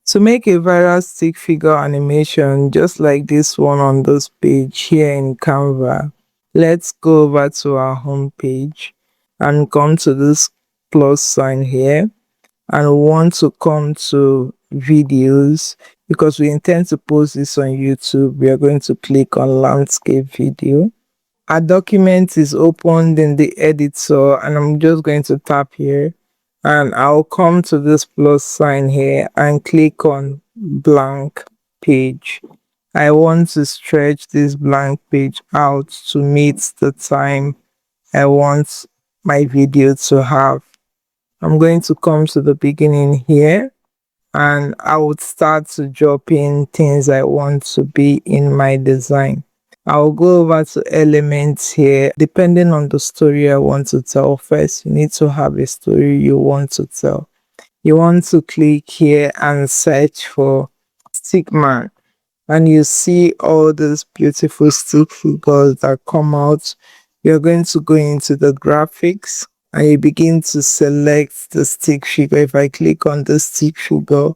To make a viral stick figure animation just like this one on this page here in Canva, let's go over to our home page and come to this plus sign here, and we want to come to videos because we intend to post this on YouTube. We are going to click on landscape video. Our document is opened in the editor, and I'm just going to tap here, and I'll come to this plus sign here and click on blank page. I want to stretch this blank page out to meet the time I want my video to have. I'm going to come to the beginning here, and I would start to drop in things I want to be in my design. I'll go over to elements here. Depending on the story I want to tell, first you need to have a story you want to tell. You want to click here and search for Stickman, and you see all these beautiful stick figures that come out. You're going to go into the graphics and you begin to select the stick figure. If I click on the stick figure,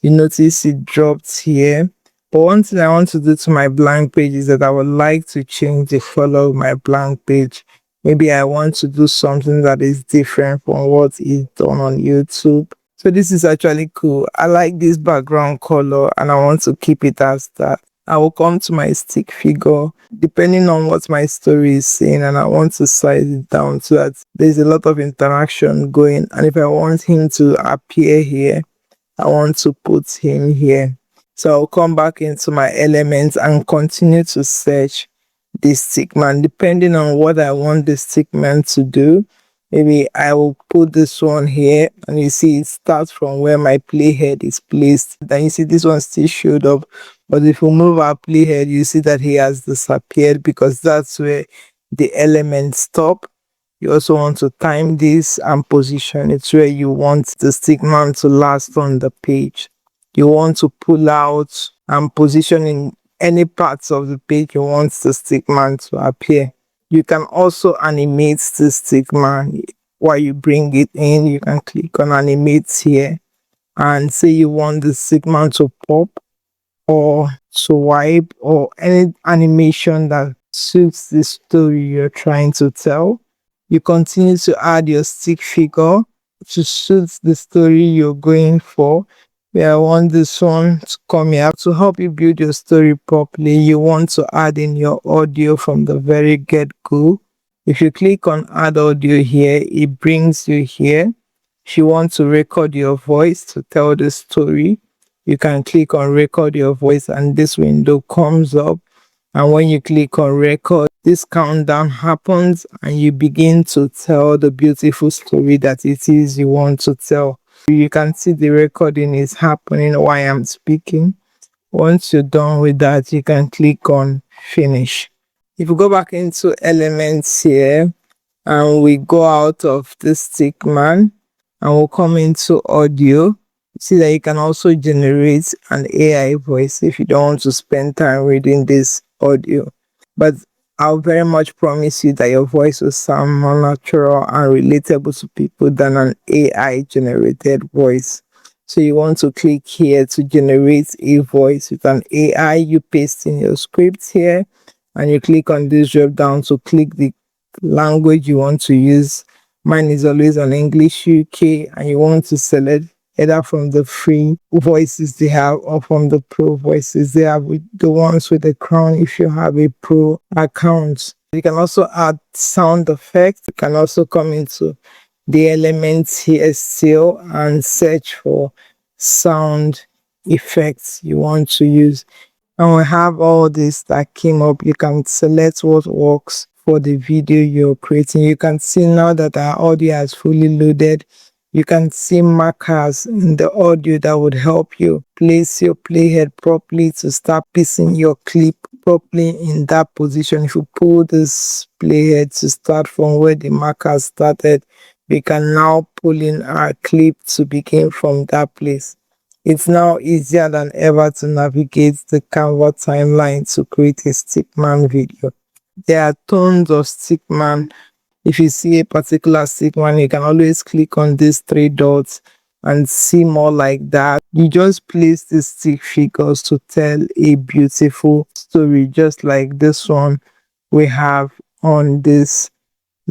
you notice it dropped here. But one thing I want to do to my blank page is that I would like to change the color of my blank page. Maybe I want to do something that is different from what is done on YouTube. So this is actually cool. I like this background color and I want to keep it as that. I will come to my stick figure depending on what my story is saying, and I want to size it down so that there's a lot of interaction going. And if I want him to appear here, I want to put him here. So I'll come back into my elements and continue to search this stickman depending on what I want the stickman to do. Maybe I will put this one here, and you see it starts from where my playhead is placed. Then you see this one still showed up, but if we move our playhead, you see that he has disappeared because that's where the elements stop. You also want to time this and position it where you want the stickman to last on the page. You want to pull out and position in any parts of the page you want the stickman to appear. You can also animate the stickman while you bring it in. You can click on animate here and say you want the stickman to pop or swipe or any animation that suits the story you're trying to tell. You continue to add your stick figure to suit the story you're going for. I want this one to come here to help you build your story properly. You want to add in your audio from the very get-go. If you click on add audio here, it brings you here. If you want to record your voice to tell the story, you can click on record your voice and this window comes up. And when you click on record, this countdown happens and you begin to tell the beautiful story that it is you want to tell. You can see the recording is happening while I'm speaking. Once you're done with that, you can click on finish. If you go back into elements here and we go out of the stickman and we'll come into audio, see that you can also generate an AI voice if you don't want to spend time reading this audio. But I'll very much promise you that your voice will sound more natural and relatable to people than an AI generated voice. So you want to click here to generate a voice with an AI. You paste in your script here and you click on this drop down to click the language you want to use. Mine is always on English UK, and you want to select either from the free voices they have or from the pro voices they have, with the ones with the crown if you have a pro account. You can also add sound effects. You can also come into the elements here still and search for sound effects you want to use. And we have all this that came up. You can select what works for the video you're creating. You can see now that our audio has fully loaded. You can see markers in the audio that would help you place your playhead properly to start piecing your clip properly in that position. If you pull this playhead to start from where the marker started, we can now pull in our clip to begin from that place. It's now easier than ever to navigate the Canva timeline to create a Stickman video. There are tons of Stickman. If you see a particular stickman, you can always click on these three dots and see more like that. You just place the stick figures to tell a beautiful story, just like this one we have on this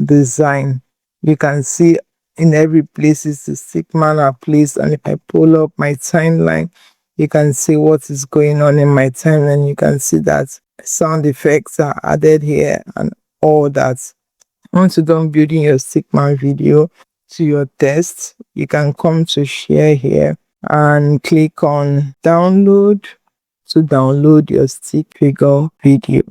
design. You can see in every places the stickman are placed, and if I pull up my timeline, you can see what is going on in my timeline. You can see that sound effects are added here and all that. Once you're done building your stickman video to your test, you can come to share here and click on download to download your stick figure video.